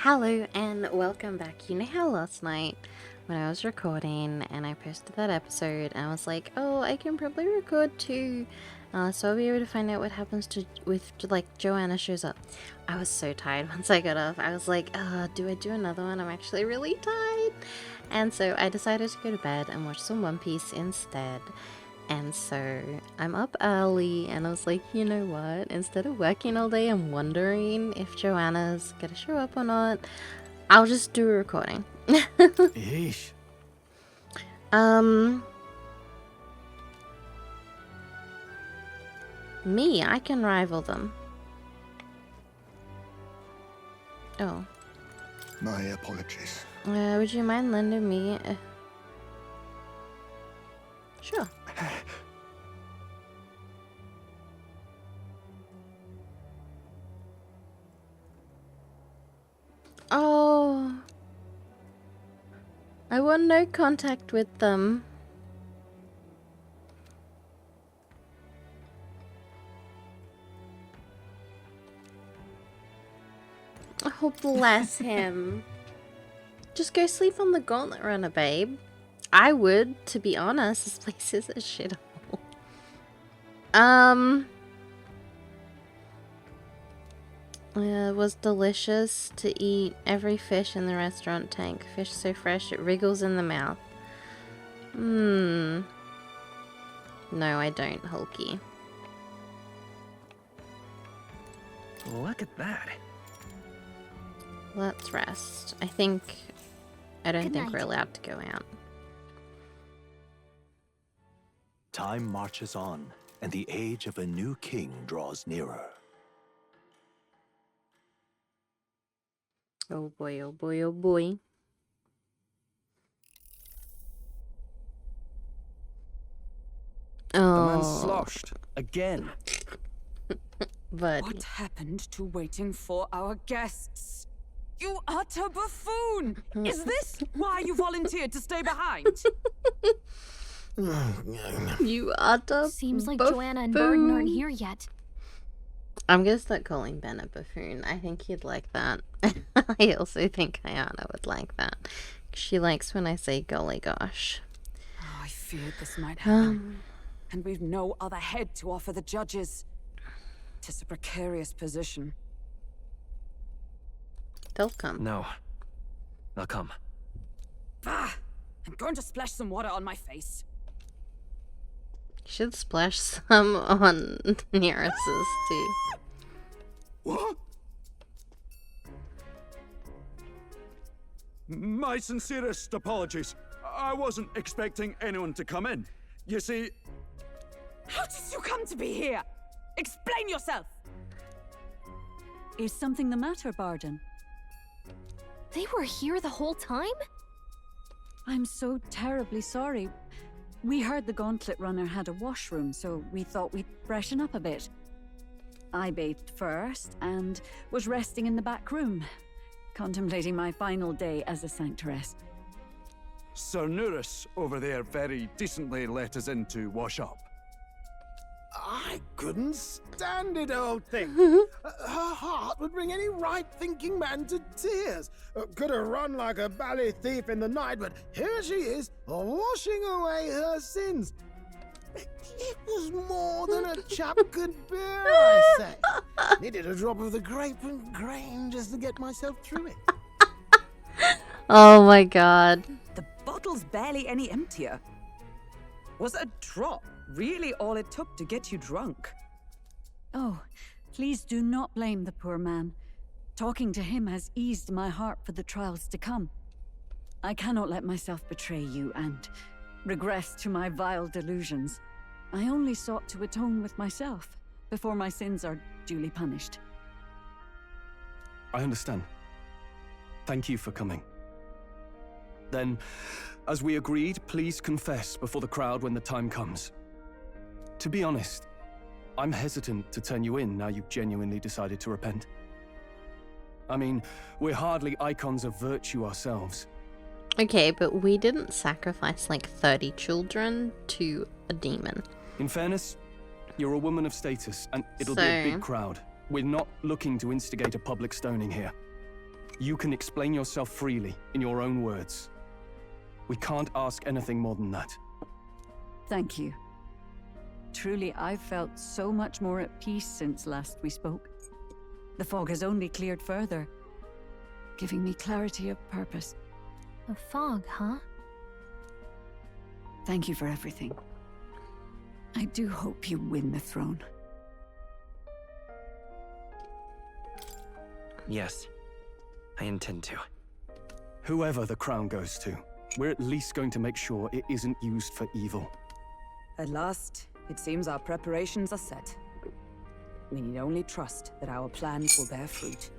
Hello and welcome back. You know how last night when I was recording and I posted that episode and I was like, oh, I can probably record too, so I'll be able to find out what happens with Joanna shows up. I was so tired once I got off. I was like, do I do another one? I'm actually really tired. And so I decided to go to bed and watch some One Piece instead. And so I'm up early and I was like, you know what, instead of working all day and wondering if Joanna's gonna show up or not, I'll just do a recording. Yeesh. Me, I can rival them. Oh. My apologies. Would you mind lending me Sure. Oh. I want no contact with them. Oh, bless him. Just go sleep on the gauntlet runner, babe. I would, to be honest. This place is a shithole. It was delicious to eat every fish in the restaurant tank. Fish so fresh it wriggles in the mouth. No, I don't, Hulky. Look at that. Let's rest. I don't think we're allowed to go out. Time marches on, and the age of a new king draws nearer. Oh boy, oh boy, oh boy. The man's Oh, sloshed again. but What happened to waiting for our guests? You utter buffoon! Is this why you volunteered to stay behind? you utter Seems like buffoon. Joanna and Burden aren't here yet. I'm gonna start calling Ben a buffoon. I think he'd like that. I also think Ayana would like that. She likes when I say golly gosh. Oh, I feared this might happen. And we've no other head to offer the judges. 'Tis a precarious position. They'll come. No. They'll come. Ah! I'm going to splash some water on my face. You should splash some on Nearest's too. What? My sincerest apologies. I wasn't expecting anyone to come in. You see... How did you come to be here? Explain yourself! Is something the matter, Barden? They were here the whole time? I'm so terribly sorry. We heard the gauntlet runner had a washroom, so we thought we'd freshen up a bit. I bathed first and was resting in the back room, contemplating my final day as a sanctoress. Sir Nuris over there very decently let us in to wash up. I couldn't stand it, old thing. Her heart would bring any right-thinking man to tears. Could have run like a ballet thief in the night, but here she is, washing away her sins. It was more than a chap could bear, I say. Needed a drop of the grape and grain just to get myself through it. Oh my god. The bottle's barely any emptier. Was a drop really all it took to get you drunk? Oh, please do not blame the poor man. Talking to him has eased my heart for the trials to come. I cannot let myself betray you and regress to my vile delusions. I only sought to atone with myself before my sins are duly punished. I understand. Thank you for coming. Then, as we agreed, please confess before the crowd when the time comes. To be honest, I'm hesitant to turn you in now you've genuinely decided to repent. I mean, we're hardly icons of virtue ourselves. Okay, but we didn't sacrifice like 30 children to a demon. In fairness, you're a woman of status, and it'll be a big crowd. We're not looking to instigate a public stoning here. You can explain yourself freely, in your own words. We can't ask anything more than that. Thank you. Truly, I've felt so much more at peace since last we spoke. The fog has only cleared further, giving me clarity of purpose. A fog, huh? Thank you for everything. I do hope you win the throne. Yes, I intend to. Whoever the crown goes to, we're at least going to make sure it isn't used for evil. At last, it seems our preparations are set. We need only trust that our plans will bear fruit.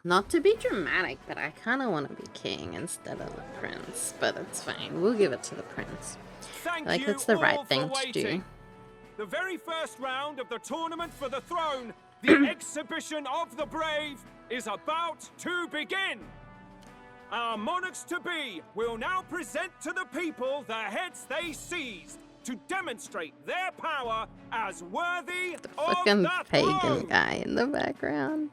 Not to be dramatic, but I kind of want to be king instead of the prince. But it's fine. We'll give it to the prince. Thank Like, you that's the right all thing for to do. waiting. The very first round of the tournament for the throne, the exhibition of the brave, is about to begin. Our monarchs-to-be will now present to the people the heads they seized to demonstrate their power as worthy The of fucking the pagan throne. guy in the background.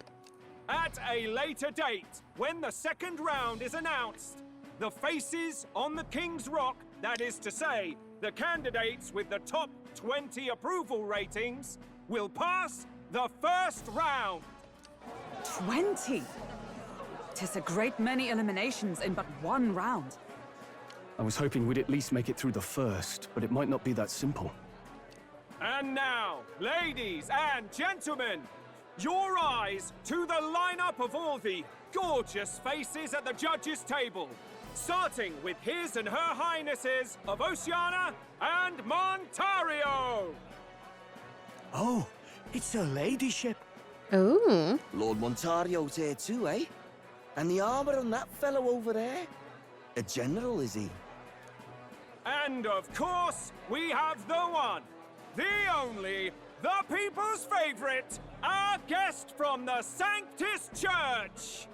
At a later date, when the second round is announced, the faces on the King's Rock, that is to say, the candidates with the top 20 approval ratings, will pass the first round. 20! 'Tis a great many eliminations in but one round. I was hoping we'd at least make it through the first, but it might not be that simple. And now, ladies and gentlemen, your eyes to the lineup of all the gorgeous faces at the judges' table, starting with His and Her Highnesses of Oceania and Montario. Oh, it's a ladyship. Ooh. Lord Montario's here too, eh? And the armor on that fellow over there? A general, is he? And of course, we have the one, the only, the people's favorite, our guest from the Sanctus Church.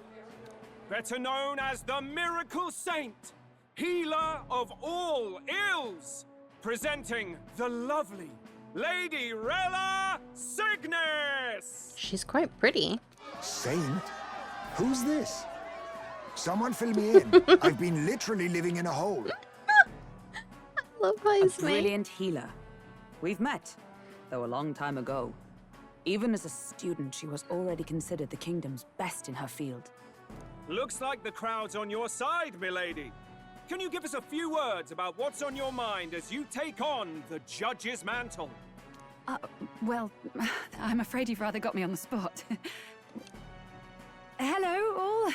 Better known as the Miracle Saint, healer of all ills, presenting the lovely Lady Rella Cygnus. She's quite pretty. Saint? Who's this? Someone fill me in. I've been literally living in a hole. Love how A he's made. brilliant healer. We've met, though a long time ago. Even as a student, she was already considered the kingdom's best in her field. Looks like the crowd's on your side, milady. Can you give us a few words about what's on your mind as you take on the judge's mantle? Well, I'm afraid you've rather got me on the spot. Hello, all.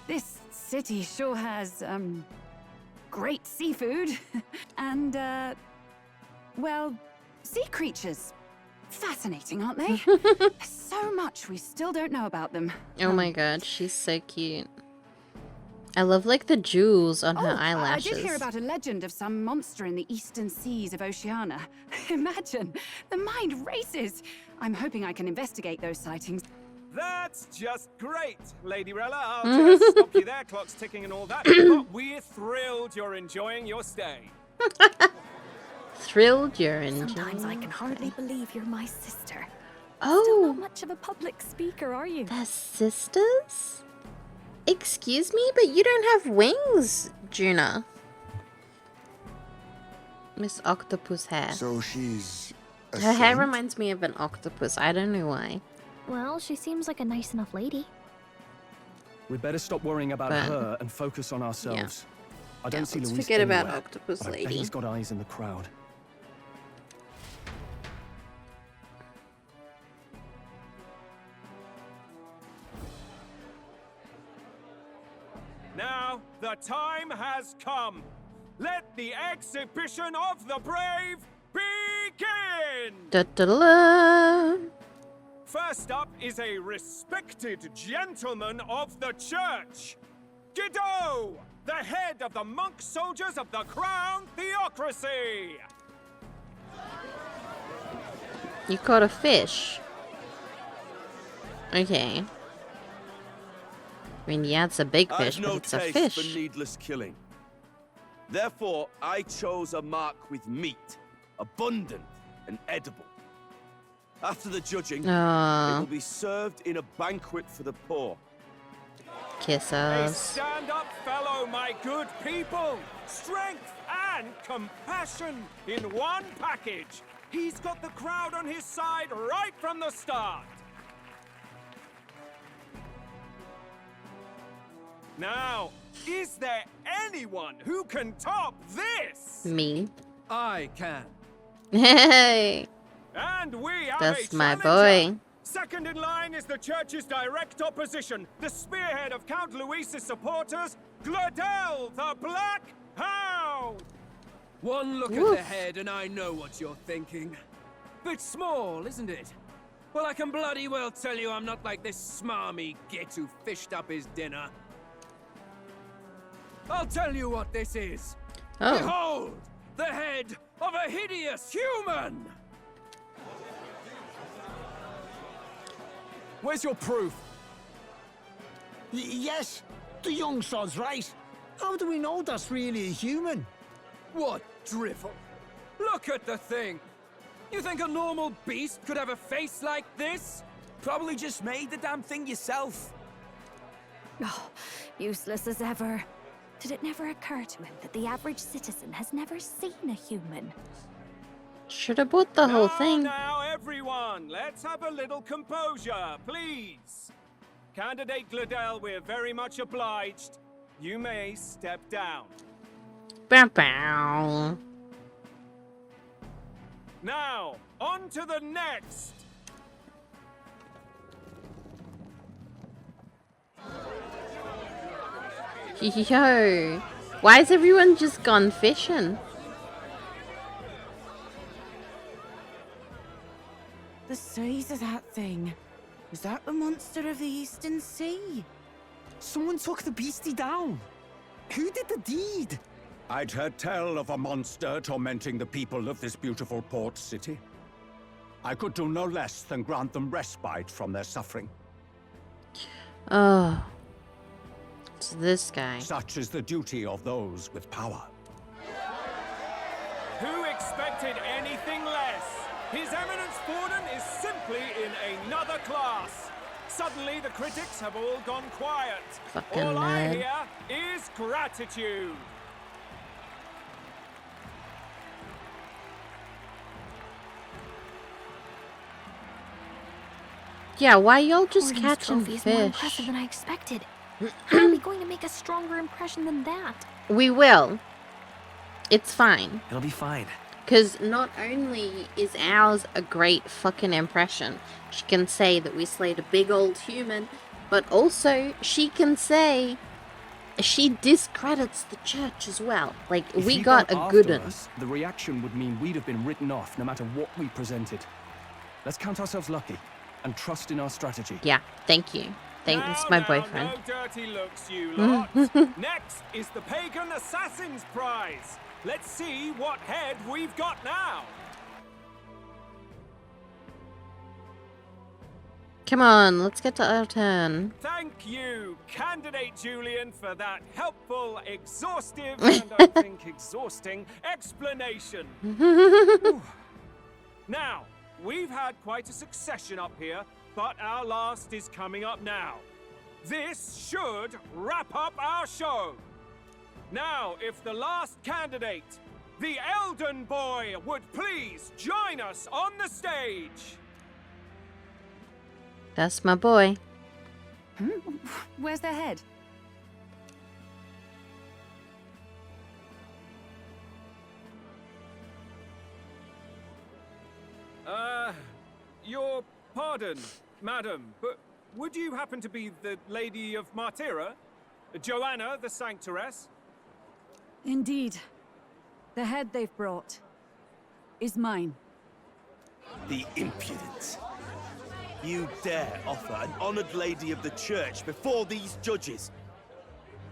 This city sure has, great seafood. And, well, sea creatures. Fascinating, aren't they? There's so much we still don't know about them. Oh my god, she's so cute. I love, like, the jewels on her eyelashes. I did hear about a legend of some monster in the eastern seas of Oceania. Imagine, the mind races. I'm hoping I can investigate those sightings. That's just great, Lady Rella. I'll just stop you there, clock's ticking and all that. But we're thrilled you're enjoying your stay. Thrilled you're enjoying. Sometimes I can hardly believe you're my sister. Still Oh, not much of a public speaker, are you? they're sisters? Excuse me, but you don't have wings, Juna. Miss Octopus hair. So she's a Her hair saint? reminds me of an octopus. I don't know why. Well, she seems like a nice enough lady. We'd better stop worrying about But- her and focus on ourselves. I don't see let's Luis forget about anywhere, Octopus but I bet Lady. he's got eyes in the crowd. Now, the time has come. Let the exhibition of the brave begin! Da da da da. First up is a respected gentleman of the church. Guido, the head of the monk soldiers of the Crown Theocracy. You caught a fish. Okay. I mean, yeah, it's a big fish, I've but no it's a taste fish. for needless killing. Therefore, I chose a mark with meat. abundant and edible. After the judging, it Oh, will be served in a banquet for the poor. Hey, kisses. stand up, fellow, my good people! Strength and compassion in one package. He's got the crowd on his side right from the start. Now, is there anyone who can top this? Me. I can. Hey, And we have that's a my challenger. boy. Second in line is the church's direct opposition, the spearhead of Count Luis's supporters, Gladel the Black Hound! One look Woof. at the head and I know what you're thinking. Bit small, isn't it? Well, I can bloody well tell you I'm not like this smarmy git who fished up his dinner. I'll tell you what this is. Oh, Behold, the head of a hideous human! Where's your proof? Yes, the young sod's right. How do we know that's really a human? What drivel! Look at the thing! You think a normal beast could have a face like this? Probably just made the damn thing yourself. Oh, useless as ever. Did it never occur to him that the average citizen has never seen a human? should have bought the whole thing. Now, everyone, let's have a little composure, please. Candidate Gladel, we're very much obliged. You may step down. Bow bow. Now, on to the next. Yo, why has everyone just gone fishing? The size of that thing. Is that the monster of the Eastern Sea? Someone took the beastie down. Who did the deed? I'd heard tell of a monster tormenting the people of this beautiful port city. I could do no less than grant them respite from their suffering. Oh, it's this guy. Such is the duty of those with power. Who expected anything less? His Eminence Borden is simply in another class. Suddenly, the critics have all gone quiet. Fucking All I nerd. hear is gratitude. Yeah, why y'all just Borden's catching trophy is more impressive fish? than I expected. How are we going to make a stronger impression than that? We will. It's fine. It'll be fine. Because not only is ours a great fucking impression, she can say that we slayed a big old human, but also she can say she discredits the church as well. Like, If we he'd got gone a good after one. us, the reaction would mean we'd have been written off no matter what we presented. Let's count ourselves lucky and trust in our strategy. Yeah, thank you. Thanks, my boyfriend. No dirty looks, you lot. Next is the Pagan Assassin's Prize. Let's see what head we've got now. Come on, let's get to our turn. Thank you, Candidate Julian, for that helpful, exhaustive, and I think exhausting explanation. Whew. Now, we've had quite a succession up here, but our last is coming up now. This should wrap up our show. Now, if the last candidate, the Elden Boy, would please join us on the stage. That's my boy. Where's their head? Your pardon, madam, but would you happen to be the Lady of Martyra? Joanna, the Sanctoress? Indeed. The head they've brought is mine. The impudence. You dare offer an honored lady of the church before these judges?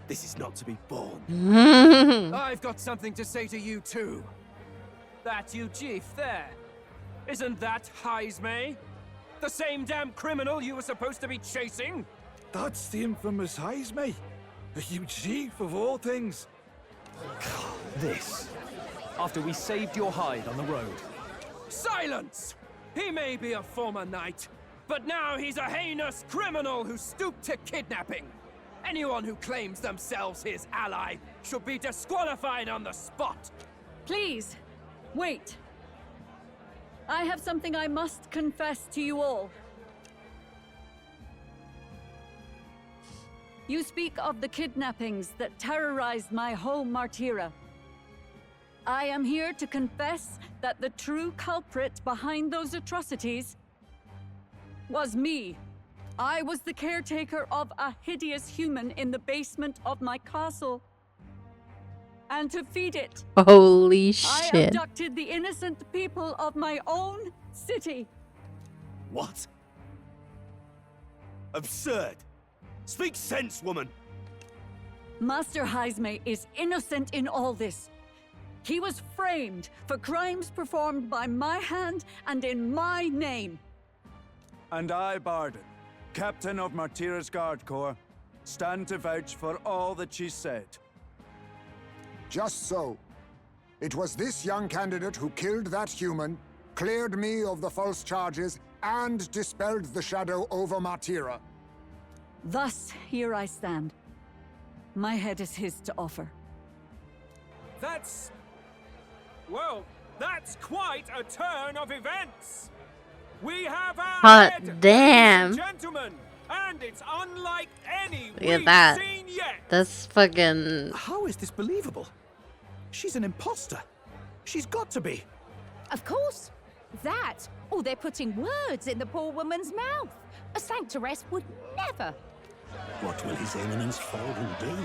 This is not to be borne. I've got something to say to you too. That you chief there. Isn't that Heismay? The same damn criminal you were supposed to be chasing? That's the infamous Heismay, the huge chief of all things. This after we saved your hide on the road. Silence! He may be a former knight, but now he's a heinous criminal who stooped to kidnapping. Anyone who claims themselves his ally should be disqualified on the spot. Please, wait. I have something I must confess to you all. You speak of the kidnappings that terrorized my home, Martira. I am here to confess that the true culprit behind those atrocities was me. I was the caretaker of a hideous human in the basement of my castle. And to feed it, Holy I shit. abducted the innocent people of my own city. What? Absurd! Speak sense, woman! Master Heisme is innocent in all this. He was framed for crimes performed by my hand and in my name. And I, Barden, captain of Martira's Guard Corps, stand to vouch for all that she said. Just so. It was this young candidate who killed that human, cleared me of the false charges, and dispelled the shadow over Martira. Thus, here I stand. My head is his to offer. That's... well, that's quite a turn of events. We have our Hot head, damn. ladies and gentlemen, and it's unlike any Look at we've that. seen yet. That's fucking... How is this believable? She's an imposter. She's got to be. Of course. That, or they're putting words in the poor woman's mouth. A sanctoress would never. What will His Eminence Falden do?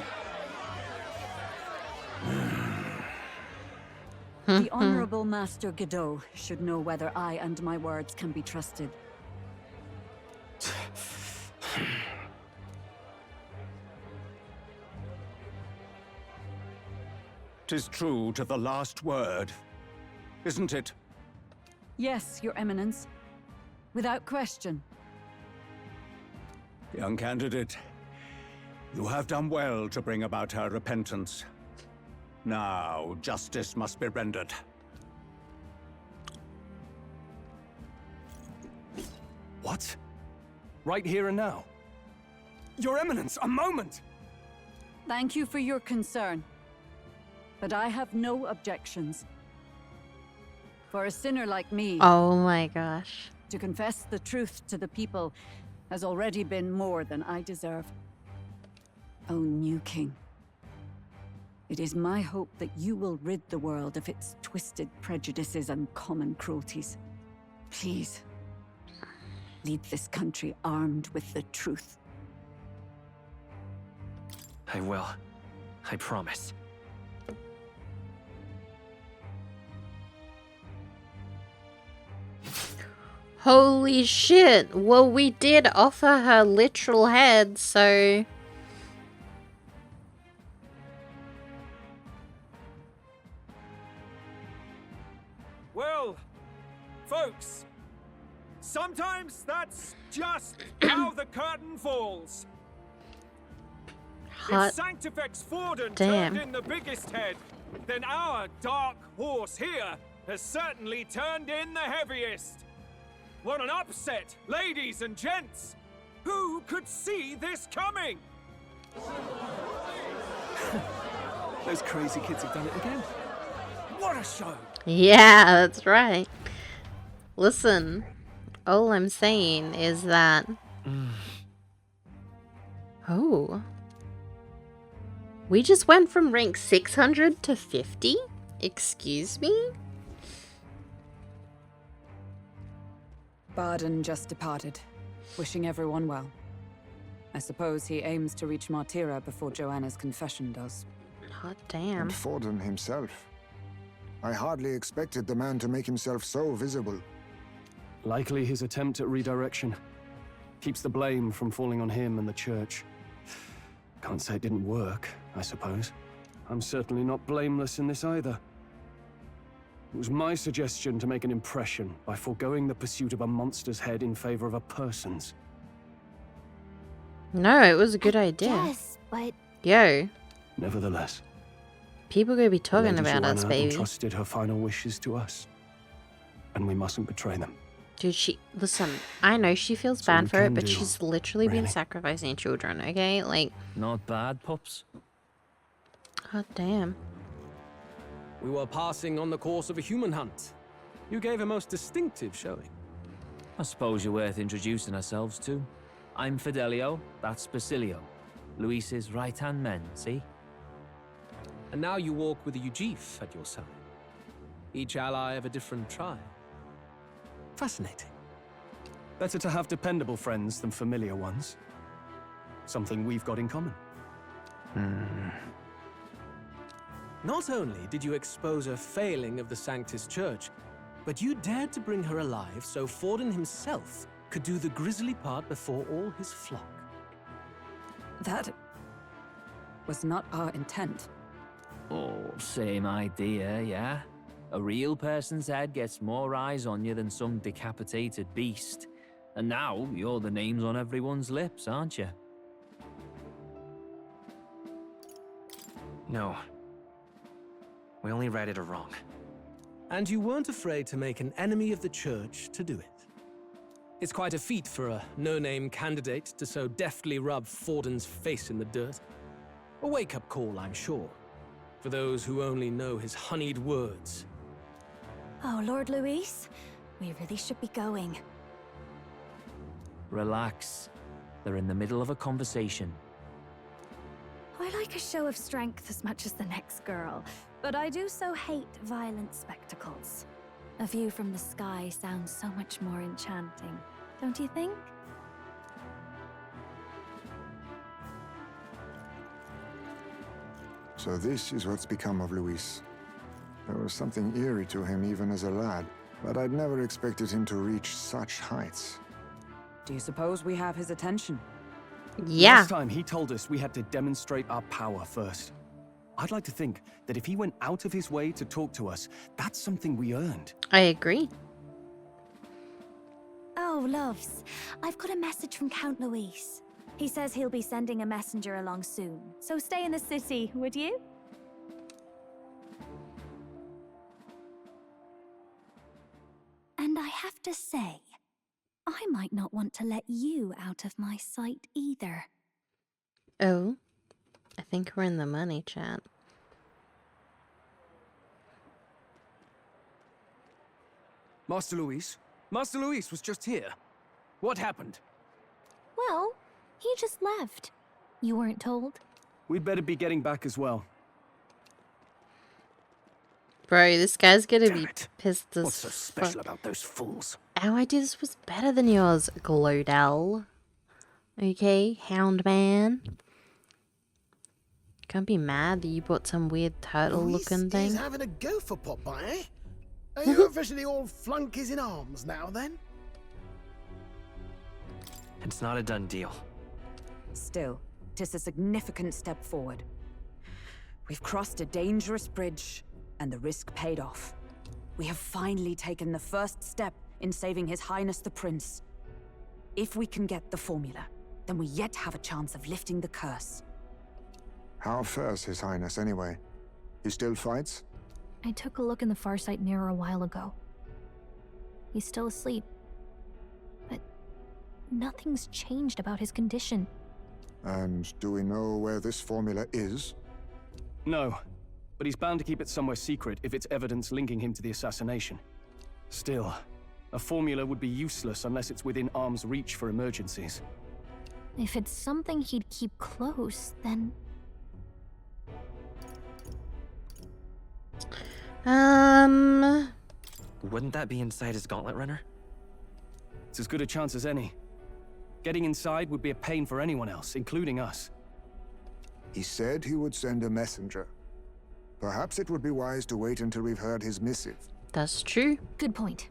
The Honorable Master Godot should know whether I and my words can be trusted. 'Tis true to the last word, isn't it? Yes, Your Eminence. Without question. Young candidate, you have done well to bring about her repentance. Now, justice must be rendered. What? Right here and now? Your Eminence, a moment! Thank you for your concern. But I have no objections. For a sinner like me... Oh my gosh. To confess the truth to the people has already been more than I deserve. O new king. It is my hope that you will rid the world of its twisted prejudices and common cruelties. Please, lead this country armed with the truth. I will. I promise. Holy shit. Well, we did offer her literal head, so... Well, folks, sometimes that's just how the curtain falls. Hot If Sanctifex Forden damn. turned in the biggest head, then our dark horse here has certainly turned in the heaviest. What an upset, ladies and gents! Who could see this coming? Those crazy kids have done it again. What a show! Yeah, that's right. Listen, all I'm saying is that... Oh. We just went from rank 600 to 50? Excuse me? Barden just departed, wishing everyone well. I suppose he aims to reach Martira before Joanna's confession does. Hot damn. And Forden himself. I hardly expected the man to make himself so visible. Likely his attempt at redirection. Keeps the blame from falling on him and the church. Can't say it didn't work, I suppose. I'm certainly not blameless in this either. It was my suggestion to make an impression by foregoing the pursuit of a monster's head in favor of a person's. No, it was a good idea. Yes, but... Yo. Nevertheless. People gonna be talking Lady about us, Joanna baby. entrusted her final wishes to us, and we mustn't betray them. Dude, listen, I know she feels That's all bad we for it, can but do, she's literally been really. sacrificing children, okay? Like, Not bad, pups. god damn. We were passing on the course of a human hunt. You gave a most distinctive showing. I suppose you're worth introducing ourselves to. I'm Fidelio, that's Basilio. Luis's right-hand men, see? And now you walk with a Ujif at your side. Each ally of a different tribe. Fascinating. Better to have dependable friends than familiar ones. Something we've got in common. Not only did you expose a failing of the Sanctus Church, but you dared to bring her alive so Forden himself could do the grisly part before all his flock. That was not our intent. Oh, same idea, yeah? A real person's head gets more eyes on you than some decapitated beast. And now, you're the names on everyone's lips, aren't you? No. We only read it wrong. And you weren't afraid to make an enemy of the Church to do it. It's quite a feat for a no-name candidate to so deftly rub Forden's face in the dirt. A wake-up call, I'm sure, for those who only know his honeyed words. Oh, Lord Luis, we really should be going. Relax. They're in the middle of a conversation. I like a show of strength as much as the next girl, but I do so hate violent spectacles. A view from the sky sounds so much more enchanting, don't you think? So this is what's become of Luis. There was something eerie to him even as a lad, but I'd never expected him to reach such heights. Do you suppose we have his attention? Yeah. Last time he told us we had to demonstrate our power first. I'd like to think that if he went out of his way to talk to us, that's something we earned. I agree. Oh, loves, I've got a message from Count Luis. He says he'll be sending a messenger along soon, so stay in the city, would you? And I have to say, I might not want to let you out of my sight either. Oh, I think we're in the money, chat. Master Luis? Master Luis was just here. What happened? Well, he just left. You weren't told? We'd better be getting back as well. Bro, this guy's gonna be pissed as What's so special about those fools? Our idea this was better than yours, Glodell. Okay, Hound Man. Can't be mad that you bought some weird turtle-looking thing. He's having a go for Popeye, eh? Are you officially all flunkies in arms now, then? It's not a done deal. Still, 'tis a significant step forward. We've crossed a dangerous bridge, and the risk paid off. We have finally taken the first step in saving His Highness the Prince. If we can get the formula, then we yet have a chance of lifting the curse. How fares His Highness, anyway? He still fights? I took a look in the Farsight mirror a while ago. He's still asleep. But nothing's changed about his condition. And do we know where this formula is? No, but he's bound to keep it somewhere secret if it's evidence linking him to the assassination. Still, a formula would be useless unless it's within arm's reach for emergencies. If it's something he'd keep close, then... Wouldn't that be inside his gauntlet runner? It's as good a chance as any. Getting inside would be a pain for anyone else, including us. He said he would send a messenger. Perhaps it would be wise to wait until we've heard his missive. That's true. Good point.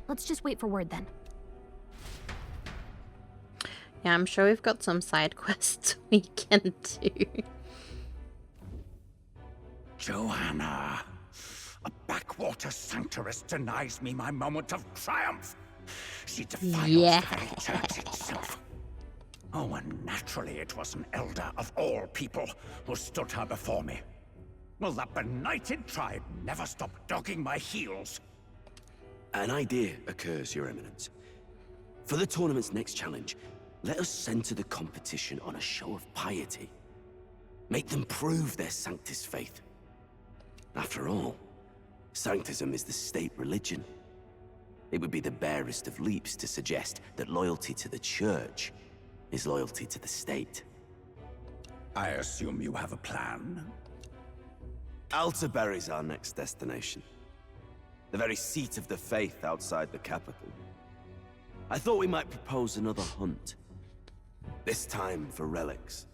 Let's just wait for word then. Yeah, I'm sure we've got some side quests we can do. Joanna, a backwater sanctuarist denies me my moment of triumph. She defiles the very church itself. Oh, and naturally it was an elder of all people who stood her before me. Will that benighted tribe never stop dogging my heels? An idea occurs, Your Eminence. For the tournament's next challenge, let us center the competition on a show of piety. Make them prove their Sanctus faith. After all, Sanctism is the state religion. It would be the barest of leaps to suggest that loyalty to the Church is loyalty to the state. I assume you have a plan? Altaberry's our next destination. The very seat of the faith outside the capital. I thought we might propose another hunt. This time for relics.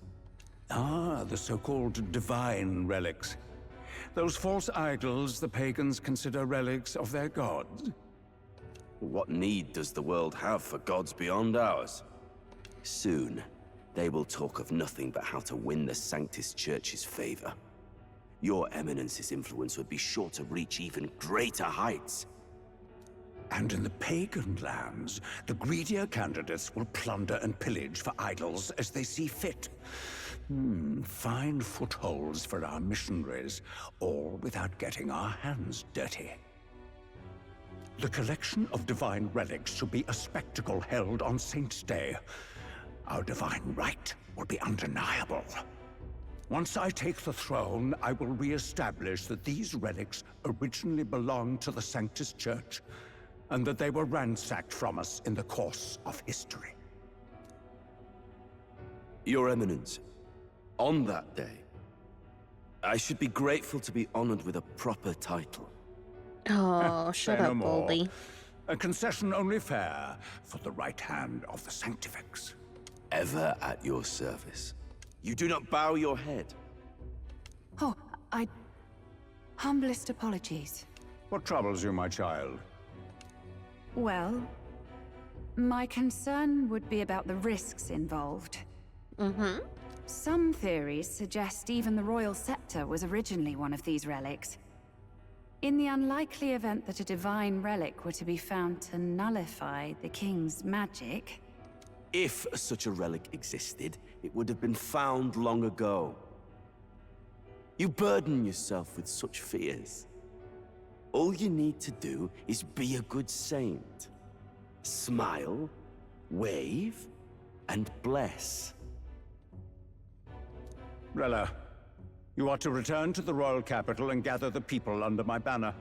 Ah, the so-called divine relics. Those false idols the pagans consider relics of their gods. What need does the world have for gods beyond ours? Soon, they will talk of nothing but how to win the Sanctus Church's favor. Your Eminence's influence would be sure to reach even greater heights. And in the pagan lands, the greedier candidates will plunder and pillage for idols as they see fit. Fine footholds for our missionaries, all without getting our hands dirty. The collection of divine relics should be a spectacle held on Saint's Day. Our divine right will be undeniable. Once I take the throne, I will re-establish that these relics originally belonged to the Sanctus Church, and that they were ransacked from us in the course of history. Your Eminence, on that day, I should be grateful to be honored with a proper title. Oh, shut up, Baldy. A concession only fair for the right hand of the Sanctifex. Ever at your service. You do not bow your head. Oh, humblest apologies. What troubles you, my child? Well, my concern would be about the risks involved. Some theories suggest even the royal scepter was originally one of these relics. In the unlikely event that a divine relic were to be found to nullify the king's magic... If such a relic existed, it would have been found long ago. You burden yourself with such fears. All you need to do is be a good saint. Smile, wave, and bless. Rella, you are to return to the royal capital and gather the people under my banner.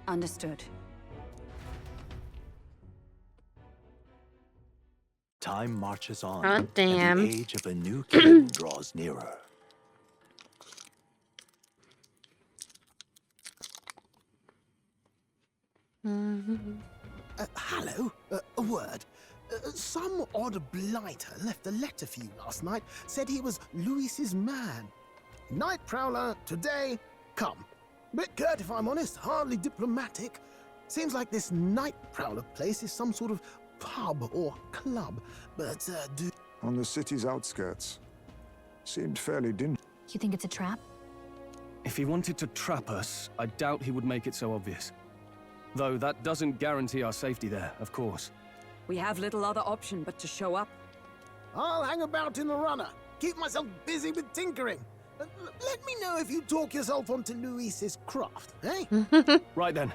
Understood. Time marches on, Oh, damn. and the age of a new king draws nearer. Hello, a word. Some odd blighter left a letter for you last night. Said he was Louis's man. Night Prowler, today, come. Bit curt if I'm honest, hardly diplomatic. Seems like this Night Prowler place is some sort of pub or club, but On the city's outskirts. Seemed fairly dingy. You think it's a trap? If he wanted to trap us, I doubt he would make it so obvious. Though that doesn't guarantee our safety there, of course. We have little other option but to show up. I'll hang about in the runner. Keep myself busy with tinkering. Let me know if you talk yourself onto Louis's craft, eh? Right then.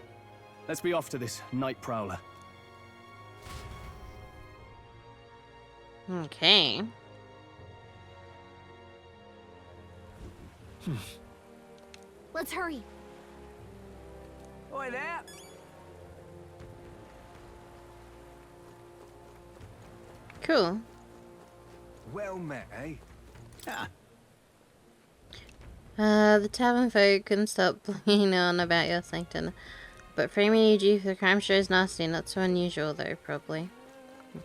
Let's be off to this Night Prowler. Okay. Let's hurry. Oi there! Cool. Well met, eh? The tavern folk couldn't stop blinging on about your sanctum. But framing you due for the crime show is nasty, not so unusual though, probably.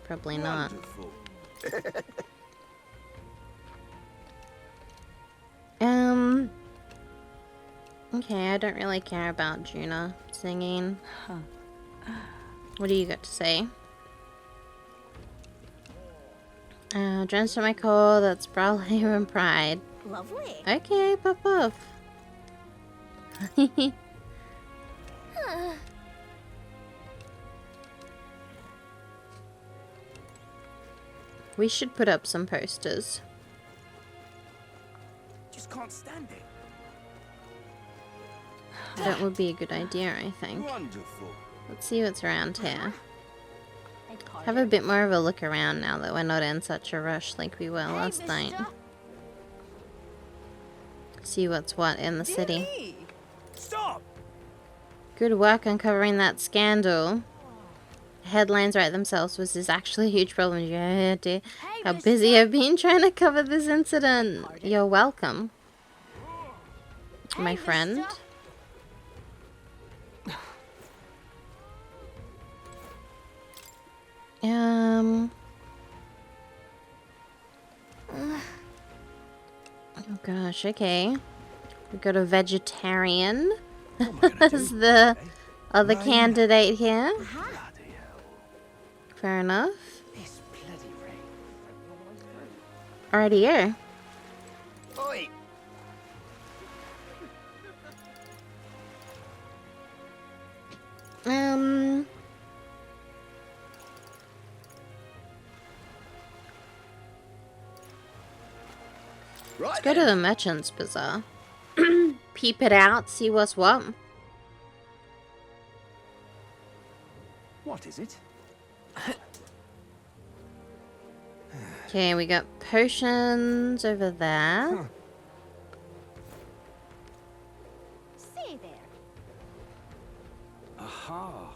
Probably not. Okay, I don't really care about Juna singing. What do you got to say? Drenched to my core, that's Brawlhair and Pride. Lovely. Okay, pop off. We should put up some posters. Just can't stand it. That would be a good idea, I think. Wonderful. Let's see what's around here. Have a bit more of a look around now that we're not in such a rush like we were last night. See what's what in the city. Stop! Good work uncovering that scandal. The headlines write themselves. Was this actually a huge problem? Yeah, dear. How busy I've been trying to cover this incident. You're welcome, my friend. Oh gosh, okay. We got a vegetarian as the other candidate here. Fair enough. Alrighty, here. Oi! Let's go to the Merchant's Bazaar. Peep it out, see what's what. What is it? Okay, we got potions over there. See there. Aha.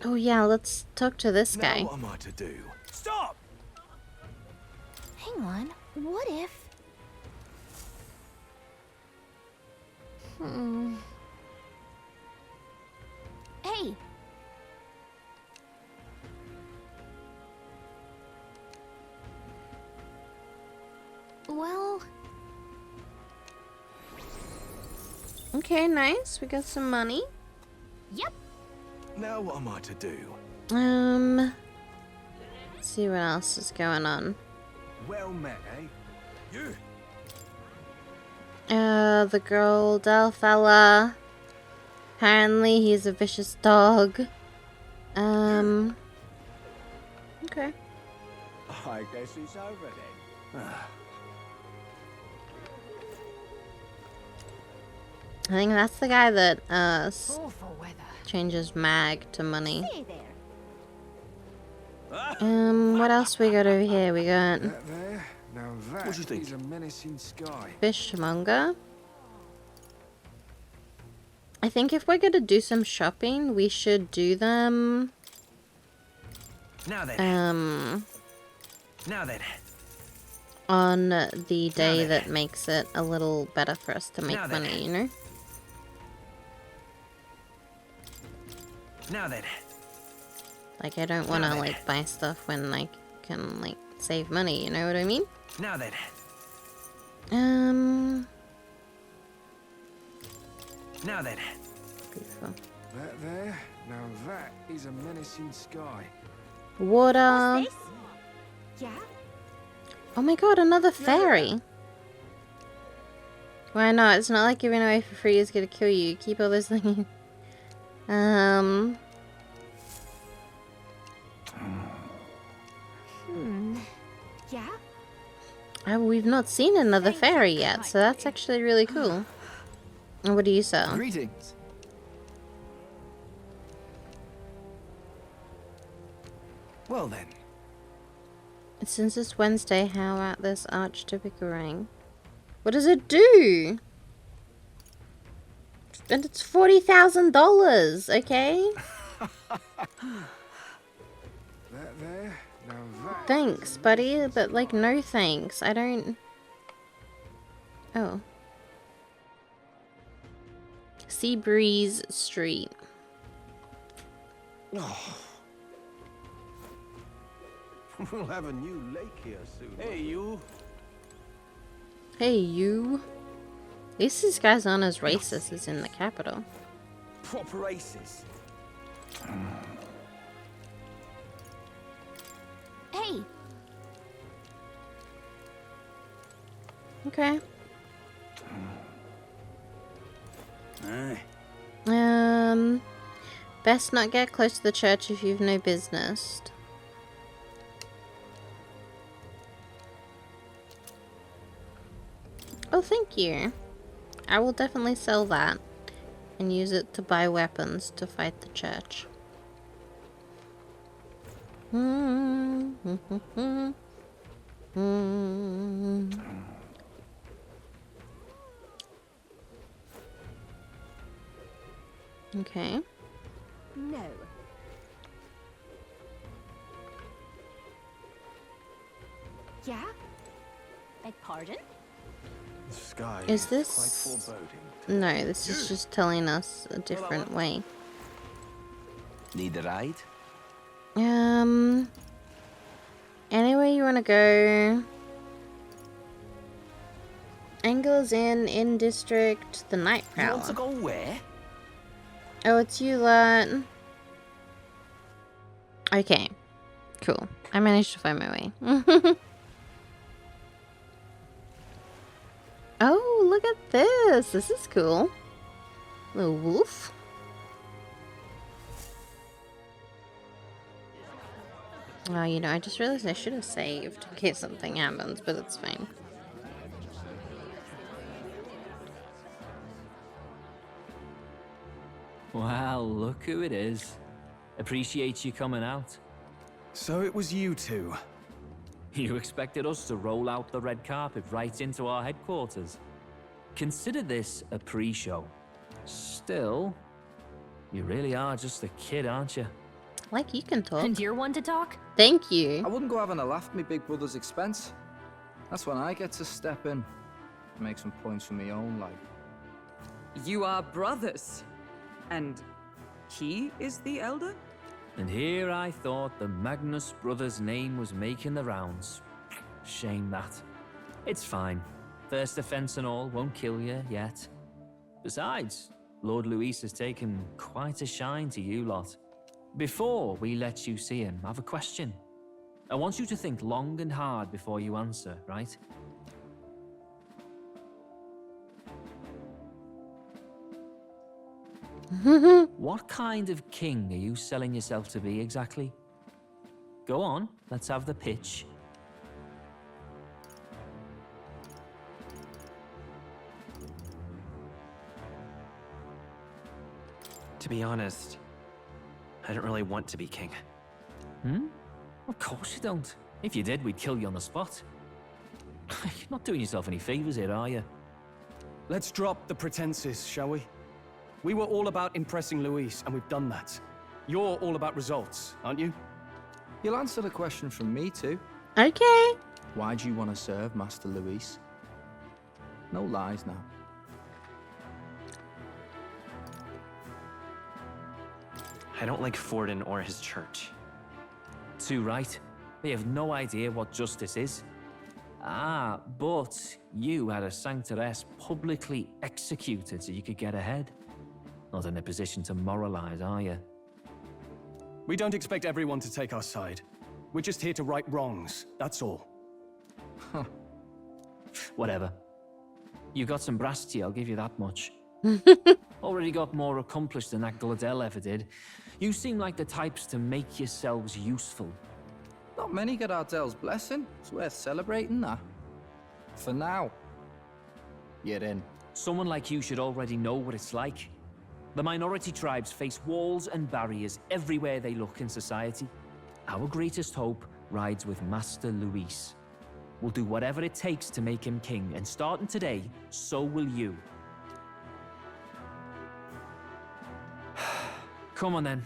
Oh yeah, let's talk to this guy. Now what am I to do? Stop! Hang on. What if... Hey! Well... Okay, nice. We got some money. Yep. Now what am I to do? Let's see what else is going on. Well met, eh? You. The Goldell fella. Apparently he's a vicious dog. Okay. I guess it's over then. I think that's the guy that, changes mag to money. What else we got over here? We got Now that What do you think? is a menacing sky. fishmonger. I think if we're gonna do some shopping, we should do them. Now then. Now then. On the day that makes it a little better for us to make Now then. money, you know? Now then. Like, I don't want to, like, buy stuff when I can, like, save money, you know what I mean? Now then. Now then. Beautiful. That there. Now that is a menacing sky. Water. Yeah? Oh my god, another fairy. Why not? It's not like giving away for free is gonna kill you. Keep all those things. Yeah? We've not seen another fairy yet, so that's actually really cool. And what do you sell? Greetings. Well then. Since it's Wednesday, how about this archetypical ring? What does it do? And it's $40,000, okay? That there. Now that. Thanks, buddy, but like, no thanks. I don't... Oh. Seabreeze Street. Oh. We'll have a new lake here soon. Hey, you. Hey, you. At least this guy's aren't as racist as in the capital. Proper aces. Hey! Okay. Aye. Best not get close to the church if you've no business. Oh, thank you. I will definitely sell that and use it to buy weapons to fight the church. Okay. No. Yeah? Beg pardon? The sky Is quite this... foreboding. No, this is just telling us a different way. Need a ride? Anywhere you want to go. Angles in district, the night You prowler. want to go where? Oh, it's you lot. Okay, cool. I managed to find my way. Oh, look at this. This is cool. Little wolf. Oh, you know, I just realized I should have saved in case something happens, but it's fine. Well, look who it is. Appreciate you coming out. So it was you two. You expected us to roll out the red carpet right into our headquarters. Consider this a pre-show. Still, you really are just a kid, aren't you? Like you can talk. And you're one to talk? Thank you. I wouldn't go having a laugh at me big brother's expense. That's when I get to step in. Make some points for my own life. You are brothers. And he is the elder? And here I thought the Magnus brothers' name was making the rounds. Shame that. It's fine. First offense and all won't kill you yet. Besides, Lord Luis has taken quite a shine to you lot. Before we let you see him, I have a question. I want you to think long and hard before you answer, right? What kind of king are you selling yourself to be exactly? Go on, let's have the pitch. To be honest, I don't really want to be king. Hmm? Of course you don't. If you did, we'd kill you on the spot. You're not doing yourself any favors here, are you? Let's drop the pretenses, shall we? We were all about impressing Luis, and we've done that. You're all about results, aren't you? You'll answer the question from me too. Okay. Why do you want to serve Master Luis? No lies now. I don't like Forden or his church. Too right. They have no idea what justice is. Ah, but you had a sanctoress publicly executed so you could get ahead. Not in a position to moralize, are you? We don't expect everyone to take our side. We're just here to right wrongs, that's all. Whatever. You got some brass to you, I'll give you that much. Already got more accomplished than that Gladell ever did. You seem like the types to make yourselves useful. Not many get Ardell's blessing. It's worth celebrating that. For now, you're in. Someone like you should already know what it's like. The minority tribes face walls and barriers everywhere they look in society. Our greatest hope rides with Master Luis. We'll do whatever it takes to make him king, and starting today, so will you. Come on then.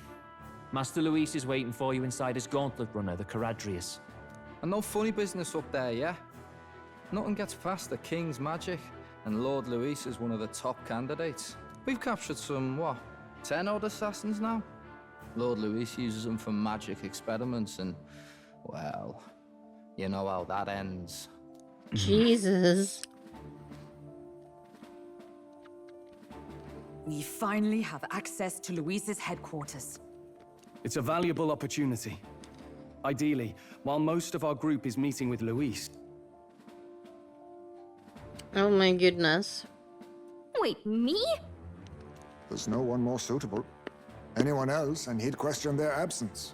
Master Luis is waiting for you inside his gauntlet runner, the Caradrius. And no funny business up there, yeah? Nothing gets past the king's magic, and Lord Luis is one of the top candidates. We've captured some, what, 10 odd assassins now? Lord Luis uses them for magic experiments, and, well, you know how that ends. Jesus. We finally have access to Luis's headquarters. It's a valuable opportunity. Ideally, while most of our group is meeting with Luis. Oh my goodness. Wait, me? There's no one more suitable. Anyone else, and he'd question their absence.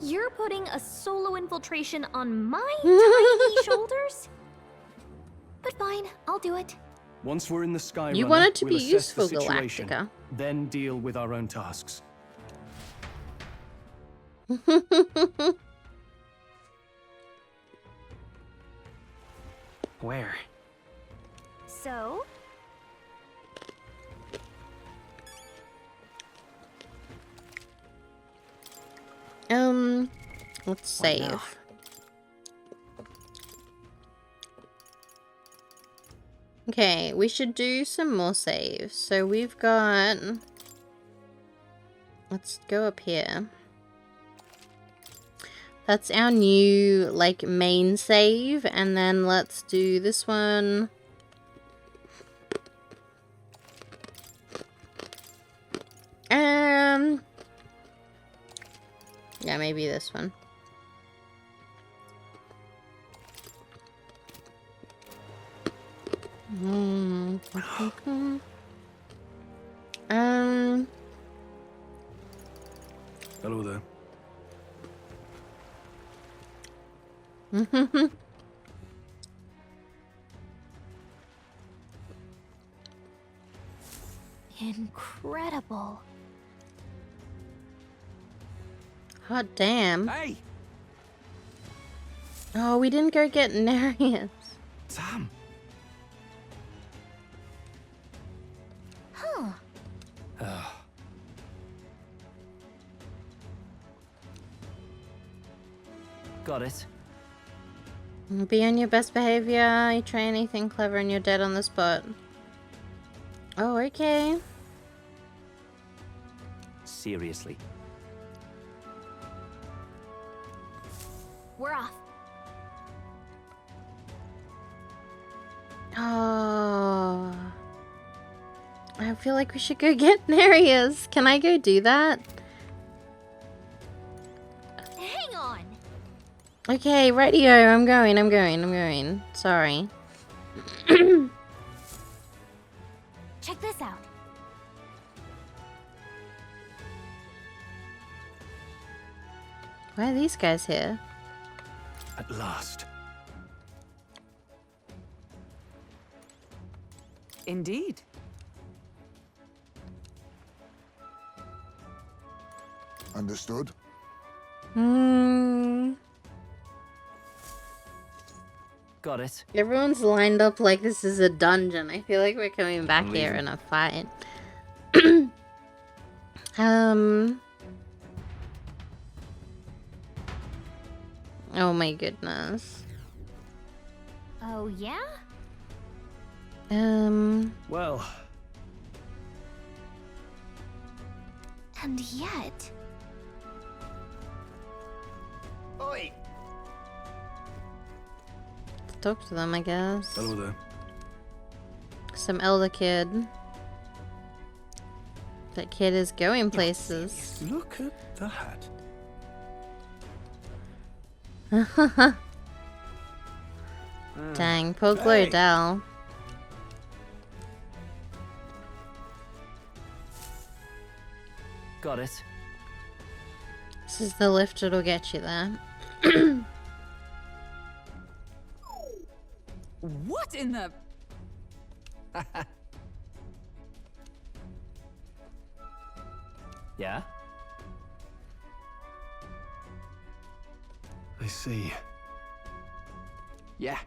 You're putting a solo infiltration on my tiny shoulders? But fine, I'll do it. Once we're in the Sky You Runner, want it to we'll be assess the useful, situation, Galactica. then deal with our own tasks. Where? So? Let's save. Okay, we should do some more saves. So we've got... Let's go up here. That's our new, like, main save. And then let's do this one. Yeah, maybe this one. Hello there. Incredible. Hot damn. Hey! Oh, we didn't go get Nereus. Sam! Huh. Got it. Be on your best behavior. You try anything clever and you're dead on the spot. Oh, okay. Seriously. We're off. Oh. I feel like we should go get Nereus. Can I go do that? Hang on. Okay, radio. I'm going. Sorry. Check this out. Why are these guys here? At last. Indeed. Understood. Got it. Everyone's lined up like this is a dungeon. I feel like we're coming back here in a fight. Oh my goodness. Oh, yeah? Well. And yet... Oi! Talk to them, I guess. Hello there. Some elder kid. That kid is going places. Look at that. Dang, poor Glodell. Got it. This is the lift, it'll get you there. What in the... Yeah? I see. Yeah.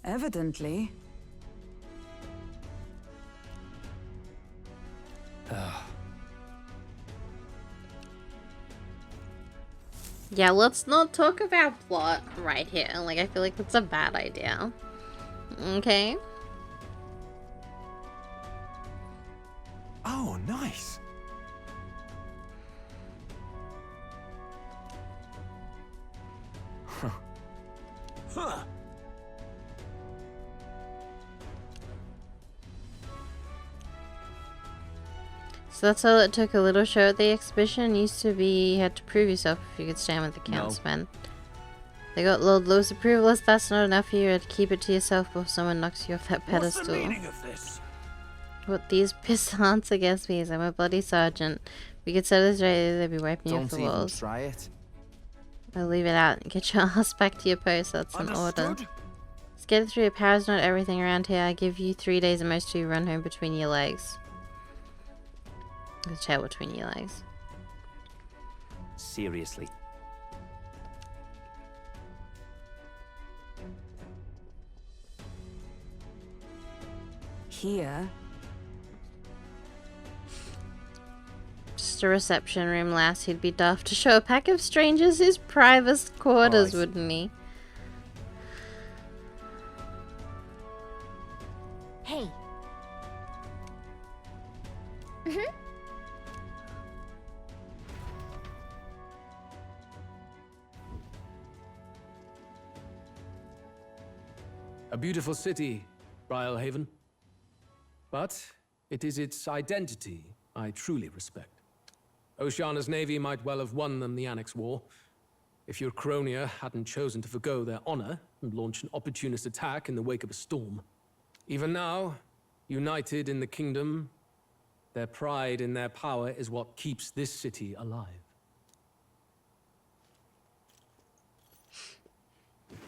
Evidently. Yeah, let's not talk about plot right here. Like, I feel like that's a bad idea. Okay? Oh, nice. Huh. So that's all it took, a little show at the exhibition. Used to be you had to prove yourself if you could stand with the councilmen. They got Lord Lewis' approval. If that's not enough for you, you had to keep it to yourself before someone knocks you off that pedestal. What's the meaning of this? What these pissants against me is I'm a bloody sergeant. We could set this right, they'd be wiping you off Don't the even walls. try it. I'll leave it out and get your ass back to your post. That's an order. Understood. Let's get it through. Your power's not everything around here. I give you 3 days and most of you run home between your legs. The tail between your legs. Seriously. Here. Just a reception room, lass. He'd be daft to show a pack of strangers his private quarters, wouldn't he? Hey. A beautiful city, Briarhaven. But it is its identity I truly respect. Oceana's navy might well have won them the Annex War, if your Cronia hadn't chosen to forgo their honor and launch an opportunist attack in the wake of a storm. Even now, united in the kingdom, their pride in their power is what keeps this city alive.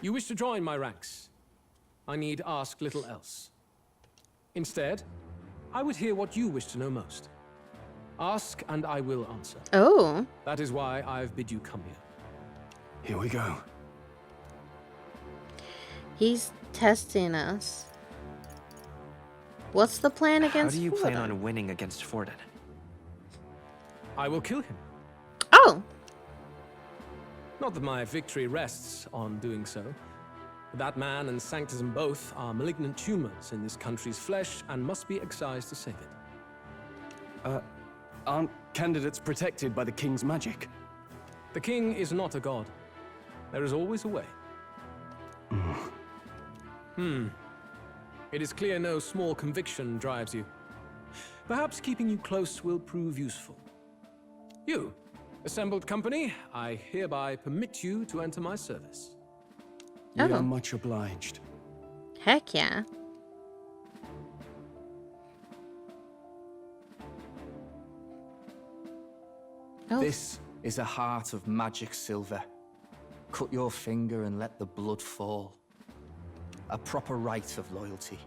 You wish to join my ranks. I need ask little else. Instead, I would hear what you wish to know most. Ask and I will answer. Oh. That is why I've bid you come here. Here we go. He's testing us. What's the plan against How do you plan Forden? on winning against Forden? I will kill him. Oh! Not that my victory rests on doing so. That man and Sanctism both are malignant tumors in this country's flesh and must be excised to save it. Aren't candidates protected by the king's magic? The king is not a god. There is always a way. It is clear no small conviction drives you. Perhaps keeping you close will prove useful. You, assembled company, I hereby permit you to enter my service. We are much obliged. Heck yeah. Oh. This is a heart of magic silver. Cut your finger and let the blood fall. A proper rite of loyalty.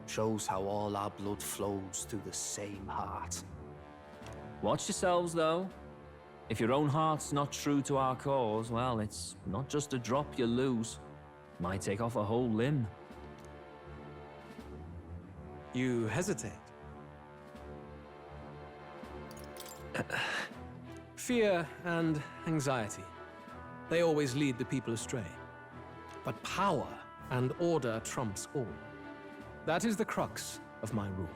Shows how all our blood flows through the same heart. Watch yourselves, though. If your own heart's not true to our cause, well, it's not just a drop you lose. Might take off a whole limb. You hesitate. Fear and anxiety. They always lead the people astray. But power and order trumps all. That is the crux of my rule.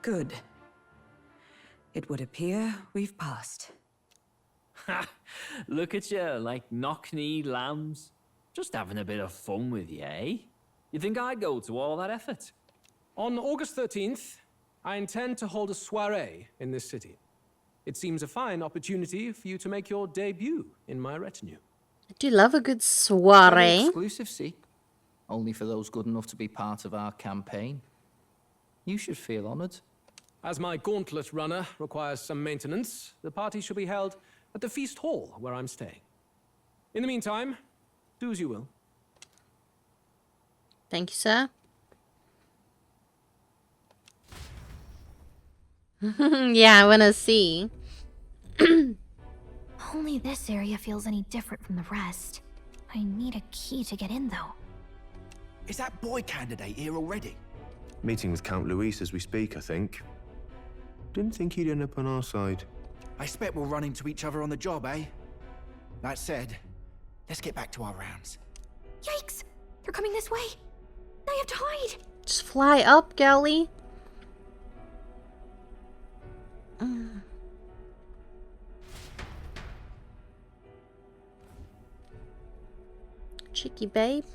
Good. It would appear we've passed. Ha! Look at you, like knock-kneed lambs. Just having a bit of fun with you, eh? You think I'd go to all that effort? On August 13th, I intend to hold a soiree in this city. It seems a fine opportunity for you to make your debut in my retinue. I do love a good Very soiree. exclusive, see? Only for those good enough to be part of our campaign. You should feel honored. As my gauntlet runner requires some maintenance, the party shall be held at the feast hall where I'm staying. In the meantime, do as you will. Thank you, sir. Yeah, I want to see. Only this area feels any different from the rest. I need a key to get in, though. Is that boy candidate here already? Meeting with Count Luis as we speak, I think. Didn't think he'd end up on our side. I expect we'll run into each other on the job, eh? That said, let's get back to our rounds. Yikes! They're coming this way! I have to hide! Just fly up, girlie. Cheeky babe.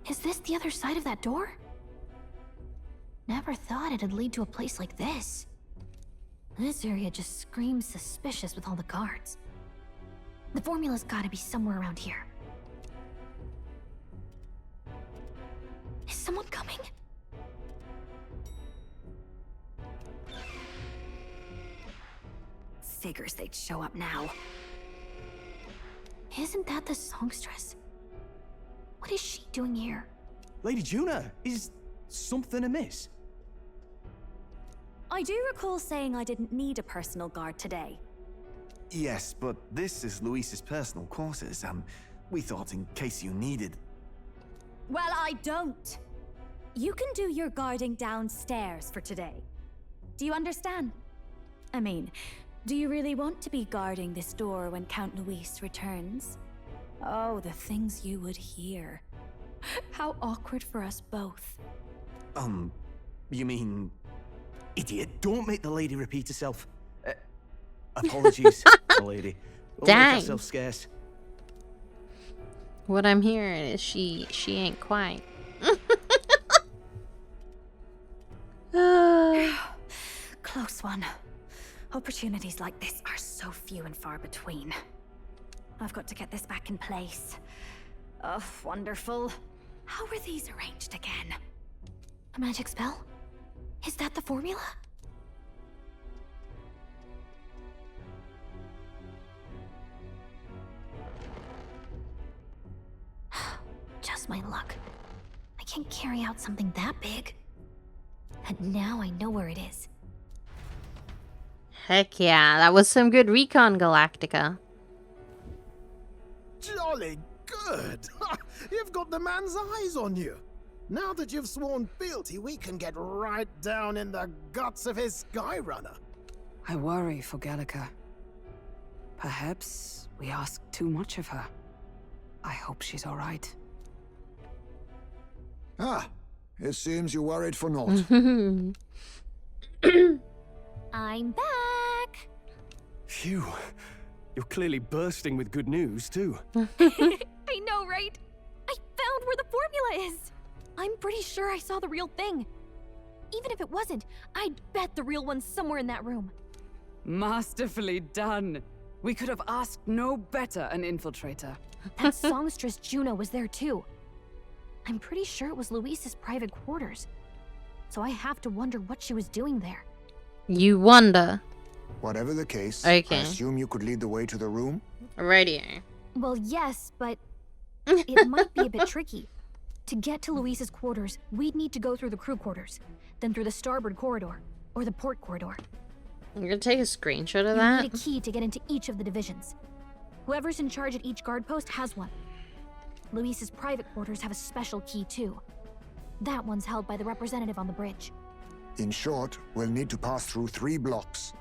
Is this the other side of that door? Never thought it'd lead to a place like this. This area just screams suspicious with all the guards. The formula's gotta be somewhere around here. Is someone coming? Figures they'd show up now. Isn't that the songstress? What is she doing here? Lady Juna, is something amiss? I do recall saying I didn't need a personal guard today. Yes, but this is Luis's personal quarters, and we thought in case you needed... Well, I don't. You can do your guarding downstairs for today. Do you understand? I mean, do you really want to be guarding this door when Count Luis returns? Oh, the things you would hear. How awkward for us both. You mean... Idiot, don't make the lady repeat herself. Apologies, the lady. Don't Dang. make herself scarce. What I'm hearing is she ain't quite. Close one. Opportunities like this are so few and far between. I've got to get this back in place. Oh, wonderful. How were these arranged again? A magic spell? Is that the formula? Just my luck. I can't carry out something that big. And now I know where it is. Heck yeah, that was some good recon, Galactica. Jolly good! You've got the man's eyes on you. Now that you've sworn fealty, we can get right down in the guts of his Skyrunner. I worry for Gallica. Perhaps we ask too much of her. I hope she's all right. Ah, it seems you worried for naught. I'm back! Phew. You're clearly bursting with good news, too. I know, right? I found where the formula is! I'm pretty sure I saw the real thing. Even if it wasn't, I'd bet the real one's somewhere in that room. Masterfully done. We could have asked no better an infiltrator. That songstress Juno was there too. I'm pretty sure it was Luis's private quarters. So I have to wonder what she was doing there. You wonder. Whatever the case, Okay. I assume you could lead the way to the room? Radio. Well, yes, but it might be a bit tricky. To get to Luis's quarters, we'd need to go through the crew quarters, then through the starboard corridor, or the port corridor. I'm gonna take a screenshot of You that. need a key to get into each of the divisions. Whoever's in charge at each guard post has one. Luis's private quarters have a special key too. That one's held by the representative on the bridge. In short, we'll need to pass through 3 blocks.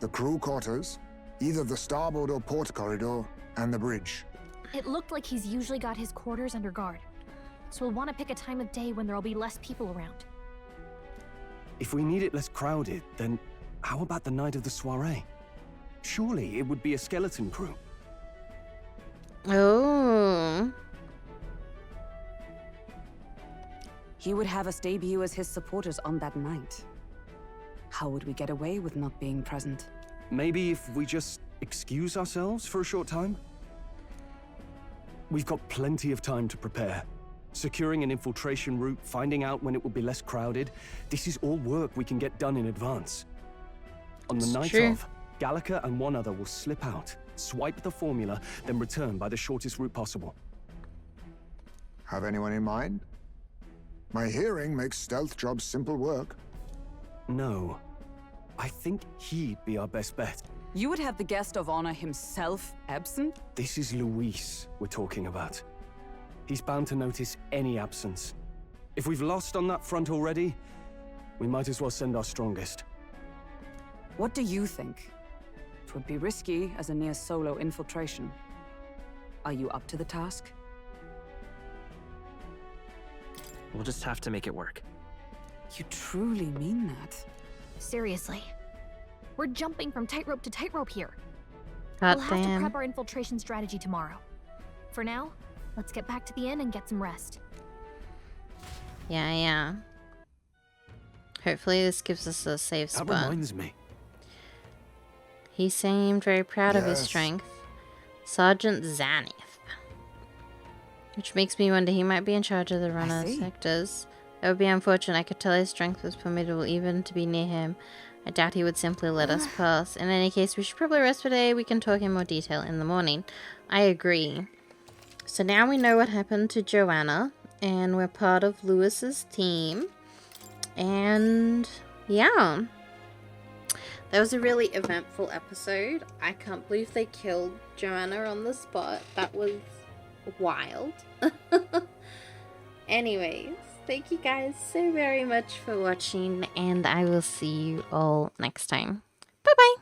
The crew quarters, either the starboard or port corridor, and the bridge. It looked like he's usually got his quarters under guard. So we'll want to pick a time of day when there'll be less people around. If we need it less crowded, then how about the night of the soiree? Surely it would be a skeleton crew. Oh. He would have us debut as his supporters on that night. How would we get away with not being present? Maybe if we just excuse ourselves for a short time? We've got plenty of time to prepare. Securing an infiltration route, finding out when it will be less crowded. This is all work we can get done in advance. On the night of, Gallica and one other will slip out, swipe the formula, then return by the shortest route possible. Have anyone in mind? My hearing makes stealth jobs simple work. No. I think he'd be our best bet. You would have the guest of honor himself absent? This is Luis we're talking about. He's bound to notice any absence. If we've lost on that front already, we might as well send our strongest. What do you think? It would be risky as a near-solo infiltration. Are you up to the task? We'll just have to make it work. You truly mean that? Seriously. We're jumping from tightrope to tightrope here. God We'll have to damn. prep our infiltration strategy tomorrow. For now, let's get back to the inn and get some rest. Yeah. Hopefully this gives us a safe spot. That reminds me. He seemed very proud of his Yes. strength. Sergeant Zanith. Which makes me wonder he might be in charge of the runner see. sectors. It would be unfortunate. I could tell his strength was formidable even to be near him. I doubt he would simply let us pass. In any case, we should probably rest for today. We can talk in more detail in the morning. I agree. So now we know what happened to Joanna. And we're part of Lewis's team. And yeah. That was a really eventful episode. I can't believe they killed Joanna on the spot. That was wild. Anyways, thank you guys so very much for watching, and I will see you all next time. Bye bye.